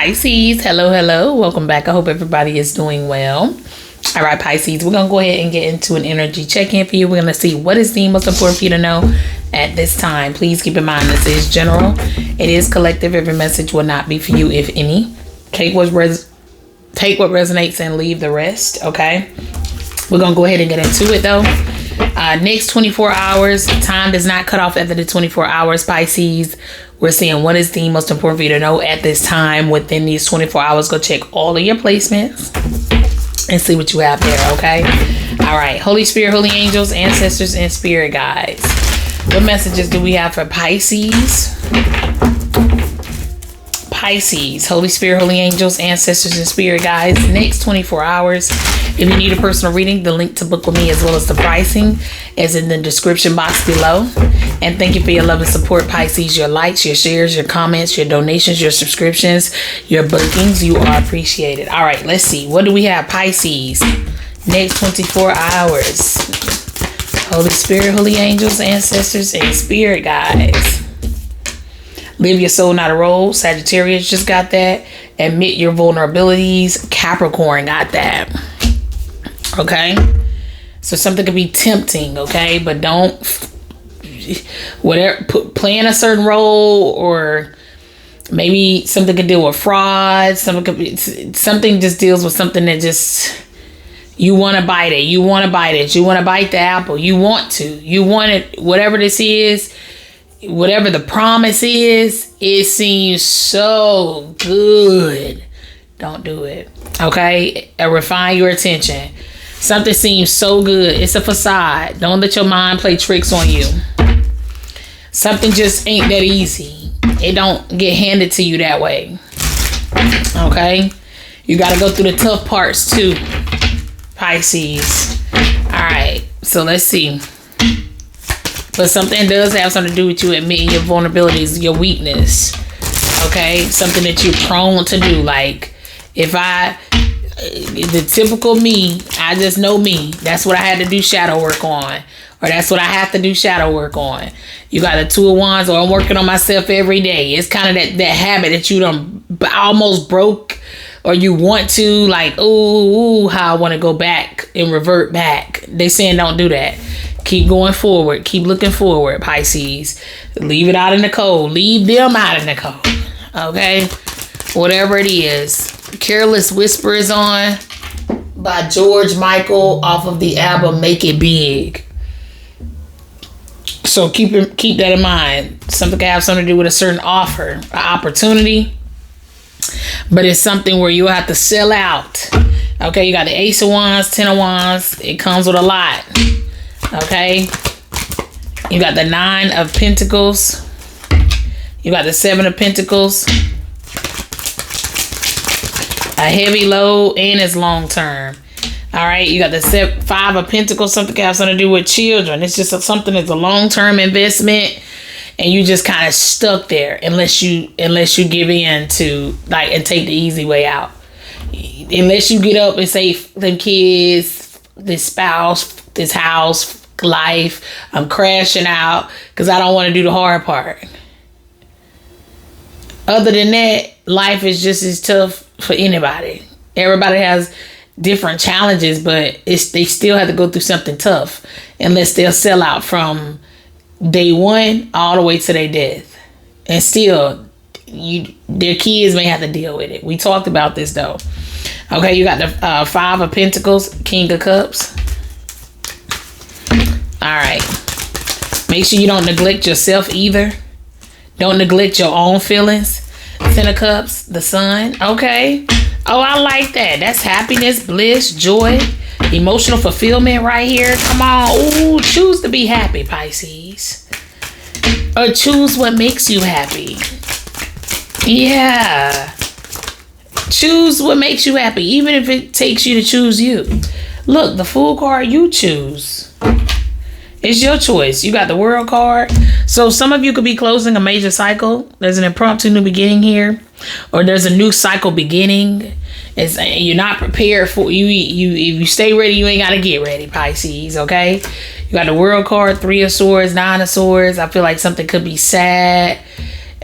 Pisces, hello. Welcome back. I hope everybody is doing well. All right, Pisces, we're going to go ahead and get into an energy check-in for you. We're going to see what is the most important for you to know at this time. Please keep in mind this is general. It is collective. Every message will not be for you, if any. Take what resonates and leave the rest, okay? We're going to go ahead and get into it, though. Next 24 hours, time does not cut off after the 24 hours, Pisces. We're seeing what is the most important for you to know at this time. Within these 24 hours, go check all of your placements and see what you have there, okay? All right, Holy Spirit, Holy Angels, Ancestors, and Spirit Guides. What messages do we have for Pisces? Pisces, Holy Spirit, Holy Angels, Ancestors, and Spirit Guides. Next 24 hours. If you need a personal reading, the link to book with me as well as the pricing is in the description box below. And thank you for your love and support, Pisces. Your likes, your shares, your comments, your donations, your subscriptions, your bookings. You are appreciated. All right, let's see. What do we have, Pisces? Next 24 hours. Holy Spirit, Holy Angels, Ancestors, and Spirit Guides. Live your soul, not a role. Sagittarius just got that. Admit your vulnerabilities. Capricorn got that. Okay, so something could be tempting, okay, but don't playing a certain role, or maybe something could deal with fraud. Something just deals with something that just you want to bite it. You want to bite the apple. You want it. Whatever this is, whatever the promise is, it seems so good. Don't do it. Okay, refine your attention. Something seems so good. It's a facade. Don't let your mind play tricks on you. Something just ain't that easy. It don't get handed to you that way. Okay? You got to go through the tough parts too, Pisces. All right. So let's see. But something does have something to do with you admitting your vulnerabilities, your weakness. Okay? Something that you're prone to do. Like, the typical me, I just know me. That's what I had to do shadow work on. Or that's what I have to do shadow work on. You got the Two of Wands, or I'm working on myself every day. It's kind of that habit that you done almost broke, or you want to, like, ooh, how I want to go back and revert back. They saying don't do that. Keep going forward. Keep looking forward, Pisces. Leave it out in the cold. Leave them out in the cold. Okay? Whatever it is. Careless Whisper is on by George Michael off of the album Make It Big. So keep that in mind. Something can have something to do with a certain offer, an opportunity, but it's something where you'll have to sell out. Okay, you got the Ace of Wands, 10 of Wands. It comes with a lot. Okay, you got the 9 of Pentacles. You got the 7 of Pentacles. A heavy load, and it's long term. All right, you got the 5 of Pentacles. Something can have something to do with children. It's just something that's a long term investment, and you just kind of stuck there unless you give in to and take the easy way out. Unless you get up and say, them kids, this spouse, this house, life, I'm crashing out because I don't want to do the hard part. Other than that, life is just as tough for anybody. Everybody has different challenges, but they still have to go through something tough unless they'll sell out from day one all the way to their death. And still, their kids may have to deal with it. We talked about this though. Okay, you got the 5 of Pentacles, King of Cups. All right. Make sure you don't neglect yourself either. Don't neglect your own feelings. 10 of Cups, the Sun. Okay. Oh, I like that. That's happiness, bliss, joy, emotional fulfillment right here. Come on. Ooh, choose to be happy, Pisces. Or choose what makes you happy. Yeah. Choose what makes you happy, even if it takes you to choose you. Look, the Fool card, you choose. It's your choice. You got the World card. So some of you could be closing a major cycle. There's an impromptu new beginning here. Or there's a new cycle beginning. You're not prepared for you. If you stay ready, you ain't got to get ready, Pisces. Okay? You got the World card, 3 of Swords, 9 of Swords. I feel like something could be sad.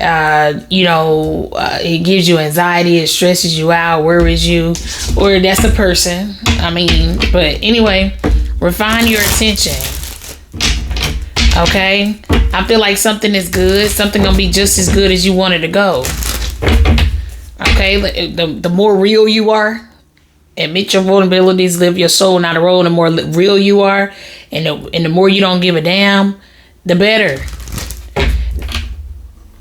It gives you anxiety, it stresses you out, worries you, or that's the person. But anyway, refine your attention. Okay, I feel like something is good. Something gonna be just as good as you want it to go. Okay, the more real you are, admit your vulnerabilities, live your soul, not a role. The more real you are, and the more you don't give a damn, the better.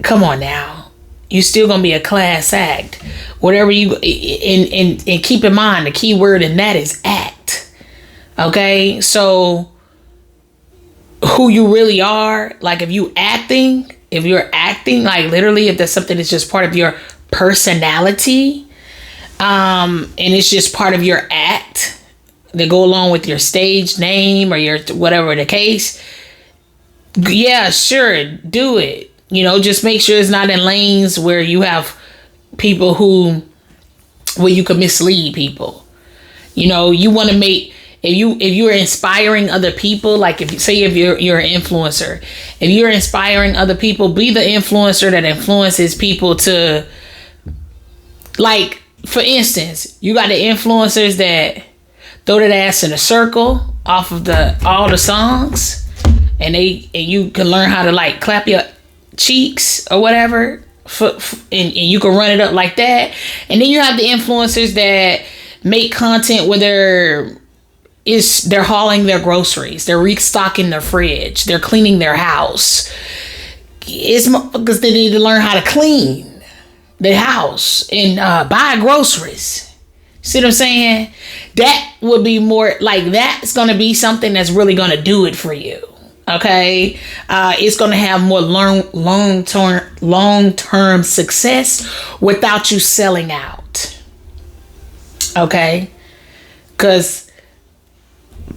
Come on now, you still gonna be a class act. Whatever you and keep in mind the key word in that is act. Okay, so who you really are, like if you're acting, like literally, if there's something that's just part of your personality, and it's just part of your act that go along with your stage name or your whatever the case, yeah, sure, do it. Just make sure it's not in lanes where you have people where you could mislead people. You want to make, if you're inspiring other people, like if you're an influencer, if you're inspiring other people, be the influencer that influences people to, like, for instance, you got the influencers that throw that ass in a circle off of all the songs, and you can learn how to like clap your cheeks or whatever, and you can run it up like that. And then you have the influencers that make content where they're hauling their groceries, they're restocking their fridge, they're cleaning their house. It's because they need to learn how to clean their house and buy groceries. See what I'm saying? That would be more like, that's going to be something that's really going to do it for you. Okay, it's going to have more long-term success without you selling out. Okay, because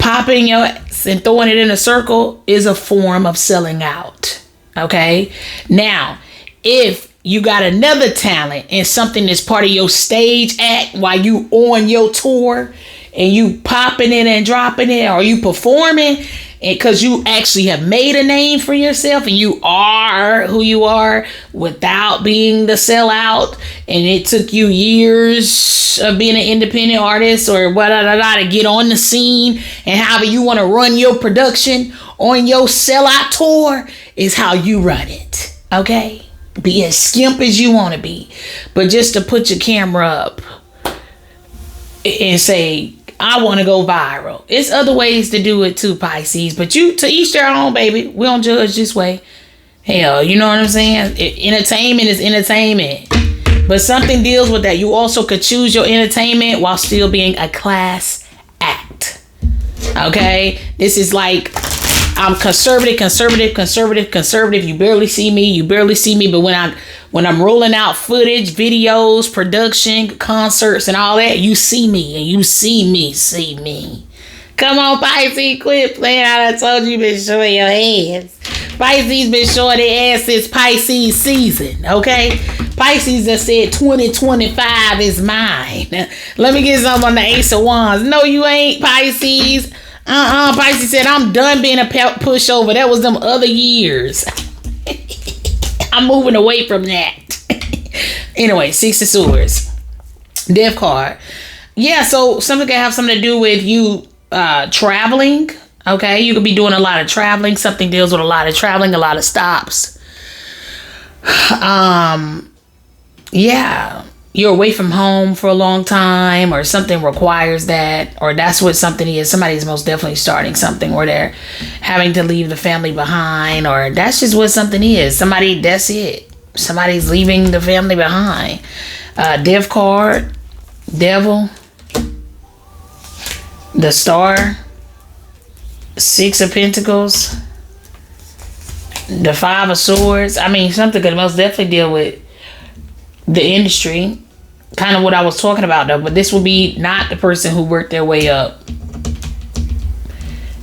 popping your ass and throwing it in a circle is a form of selling out. Okay, now if you got another talent and something that's part of your stage act while you on your tour and you popping it and dropping it, or you performing, and because you actually have made a name for yourself and you are who you are without being the sellout, and it took you years of being an independent artist or to get on the scene, and however you want to run your production on your sellout tour is how you run it. Okay, be as skimp as you want to be, but just to put your camera up and say, I want to go viral. It's other ways to do it too, Pisces. But to each their own, baby. We don't judge this way. Hell, you know what I'm saying? Entertainment is entertainment. But something deals with that. You also could choose your entertainment while still being a class act. Okay? This is like, I'm conservative. You barely see me. But when I'm rolling out footage, videos, production, concerts, and all that, you see me, and you see me. Come on, Pisces, quit playing out. I told you, been showing your hands. Pisces been showing their ass since Pisces season, okay? Pisces just said 2025 is mine. Let me get some on the Ace of Wands. No, you ain't, Pisces. Pisces said, I'm done being a pushover. That was them other years. I'm moving away from that. Anyway, Six of Swords. Death card. Yeah, so something can have something to do with you traveling. Okay, you could be doing a lot of traveling. Something deals with a lot of traveling, a lot of stops. Yeah. You're away from home for a long time, or something requires that, or that's what something is. Somebody's most definitely starting something where they're having to leave the family behind, or that's just what something is. That's it. Somebody's leaving the family behind. Death card, Devil, the Star, Six of Pentacles, the Five of Swords. Something could most definitely deal with the industry, kind of what I was talking about though, but this will be not the person who worked their way up.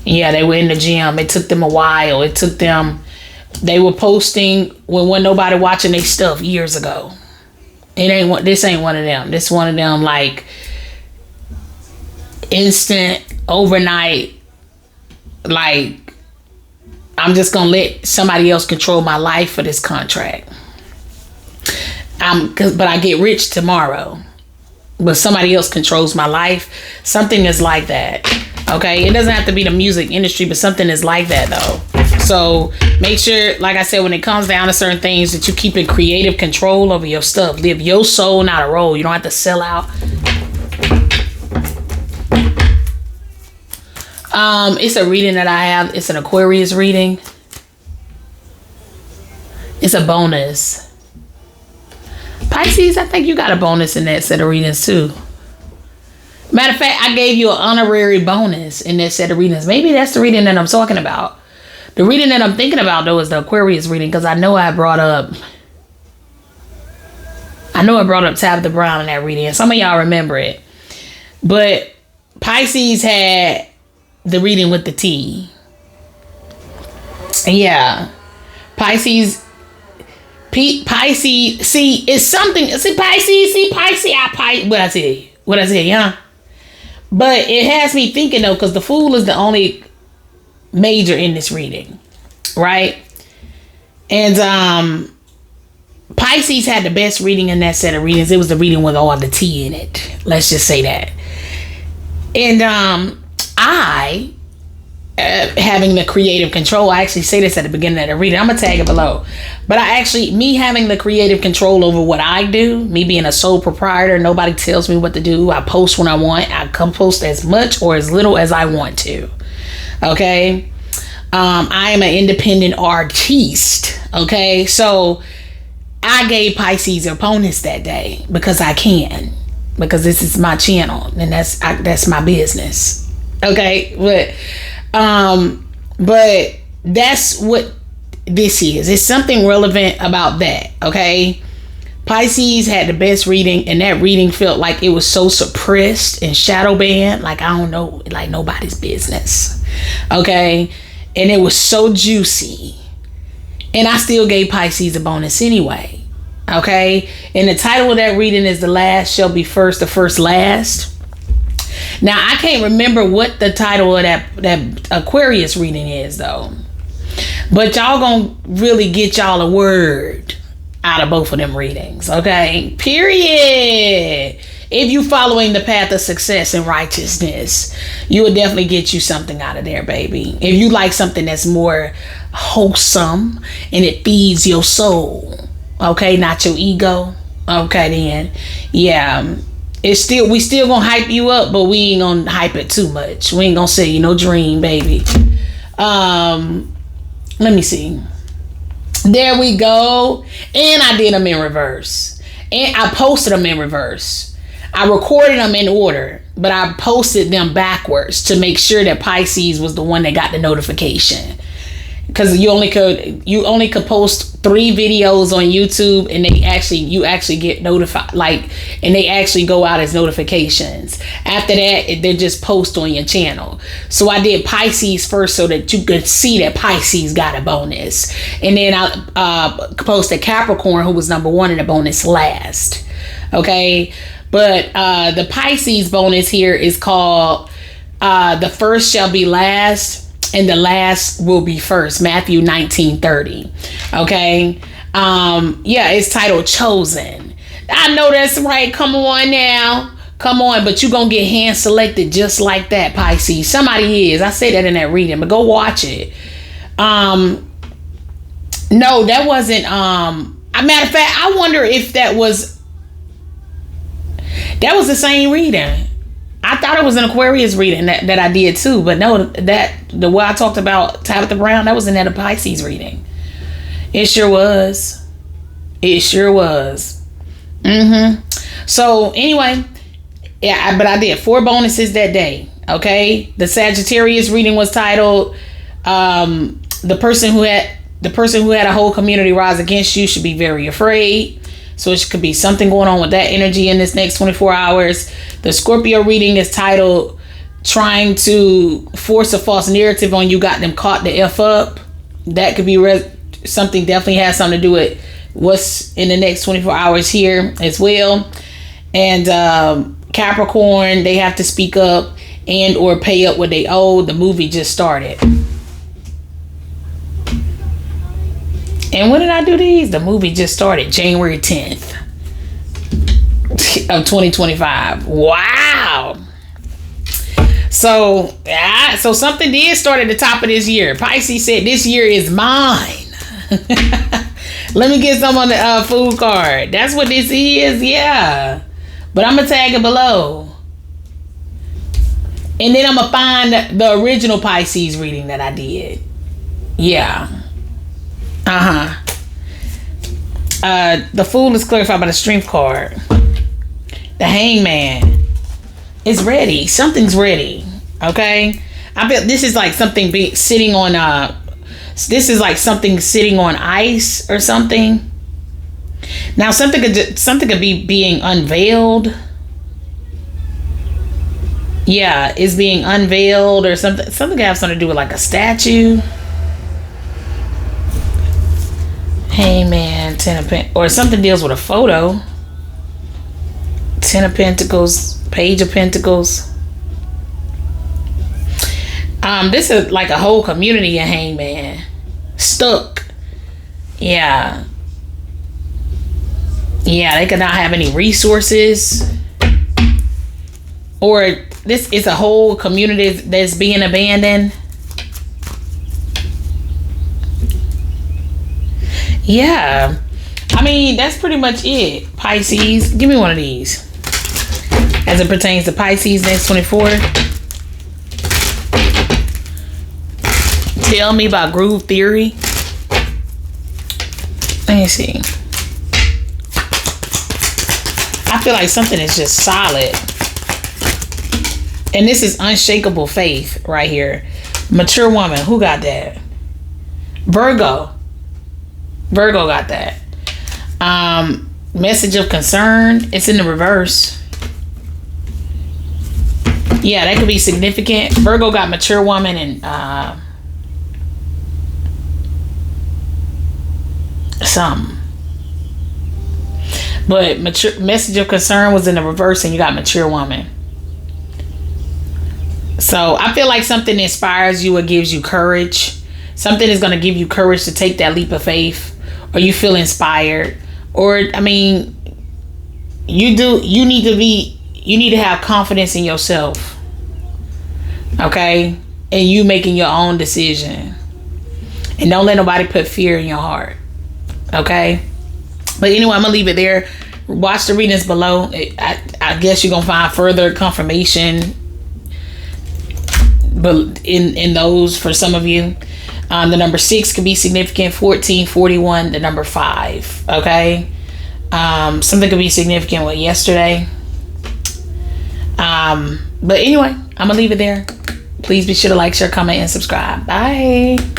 Yeah, they were in the gym. It took them a while. They were posting when wasn't nobody watching their stuff years ago. This ain't one of them. This one of them like instant, overnight, like, I'm just gonna let somebody else control my life for this contract. but I get rich tomorrow. But somebody else controls my life. Something is like that. Okay, it doesn't have to be the music industry, but something is like that though. So make sure, like I said, when it comes down to certain things, that you keep in creative control over your stuff. Live your soul, not a role. You don't have to sell out. It's a reading that I have. It's an Aquarius reading. It's a bonus. Pisces, I think you got a bonus in that set of readings too. Matter of fact, I gave you an honorary bonus in that set of readings. Maybe that's the reading that I'm talking about. The reading that I'm thinking about though is the Aquarius reading, because I know I brought up Tabitha Brown in that reading, and some of y'all remember it. But Pisces had the reading with the T. Yeah, Pisces. Pisces, see, it's something. See, Pisces, what I said, yeah. But it has me thinking though, because the Fool is the only major in this reading, right? And Pisces had the best reading in that set of readings. It was the reading with all the T in it. Let's just say that. And I. Having the creative control, I actually say this at the beginning of the reading. I'm gonna tag it below, but me having the creative control over what I do, me being a sole proprietor, nobody tells me what to do. I post when I want. I come post as much or as little as I want to. Okay, I am an independent artiste. Okay, so I gave Pisces a bonus that day because I can, because this is my channel and that's my business. Okay, but that's what this is. It's something relevant about that. Okay, Pisces had the best reading, and that reading felt like it was so suppressed and shadow banned, like I don't know, like nobody's business. Okay, and it was so juicy, and I still gave Pisces a bonus anyway. Okay, and the title of that reading is "The Last Shall Be First, the First Last." Now, I can't remember what the title of that Aquarius reading is, though. But y'all gonna really get y'all a word out of both of them readings, okay? Period. If you following the path of success and righteousness, you will definitely get you something out of there, baby. If you like something that's more wholesome and it feeds your soul, okay, not your ego, okay, then, yeah. We still gonna hype you up, but we ain't gonna hype it too much. We ain't gonna say you no dream, baby. Let me see. There we go. And I did them in reverse. And I posted them in reverse. I recorded them in order, but I posted them backwards to make sure that Pisces was the one that got the notification. Because you only could post 3 videos on YouTube, and you actually get notified, and they actually go out as notifications. After that, they just post on your channel. So I did Pisces first so that you could see that Pisces got a bonus, and then I posted Capricorn, who was number 1 in the bonus, last. Okay, but the Pisces bonus here is called "The First Shall Be Last, and the Last Will Be First," Matthew 19:30. Okay. Yeah, it's titled "Chosen." I know that's right. Come on now. Come on. But you gonna get hand selected just like that, Pisces. Somebody is. I say that in that reading, but go watch it. No, that wasn't a matter of fact, I wonder if that was the same reading. I thought it was an Aquarius reading that I did too, but no, the way I talked about Tabitha Brown, that was in that Pisces reading. It sure was. It sure was. So anyway, yeah, but I did 4 bonuses that day. Okay, the Sagittarius reading was titled "The person who had a whole community rise against you should be very afraid." So it could be something going on with that energy in this next 24 hours. The Scorpio reading is titled "Trying to Force a False Narrative on You Got Them Caught the F Up." That could be something, definitely has something to do with what's in the next 24 hours here as well. And Capricorn, they have to speak up and or pay up what they owe. The movie just started. And when did I do these? The movie just started January 10th. of 2025. Wow. So something did start at the top of this year. Pisces said, this year is mine. Let me get some on the food card. That's what this is. Yeah. But I'm going to tag it below. And then I'm going to find the original Pisces reading that I did. Yeah. The Fool is clarified by the Strength card. The Hangman is ready. Something's ready. Okay. I feel this is like something sitting on this is like something sitting on ice or something. Now something could be being unveiled. Yeah, it's being unveiled or something. Something could have something to do with like a statue. Hangman, 10 of Pentacles, or something deals with a photo. 10 of Pentacles, Page of Pentacles. This is like a whole community in Hangman. Stuck. Yeah. Yeah, they could not have any resources. Or this is a whole community that's being abandoned. Yeah. I mean, that's pretty much it. Pisces. Give me one of these. As it pertains to Pisces next 24. Tell me about groove theory. Let me see. I feel like something is just solid. And this is unshakable faith right here. Mature woman. Who got that? Virgo. Virgo got that. Message of concern. It's in the reverse. Yeah, that could be significant. Virgo got mature woman and some. But message of concern was in the reverse and you got mature woman. So I feel like something inspires you or gives you courage. Something is going to give you courage to take that leap of faith. Or you feel inspired. Or, I mean, you need to have confidence in yourself. Okay? And you making your own decision. And don't let nobody put fear in your heart. Okay? But anyway, I'm going to leave it there. Watch the readings below. I guess you're going to find further confirmation but in those for some of you. The number 6 could be significant. 14, 41, the number 5. Okay. Something could be significant with yesterday. But anyway, I'm gonna leave it there. Please be sure to like, share, comment, and subscribe. Bye.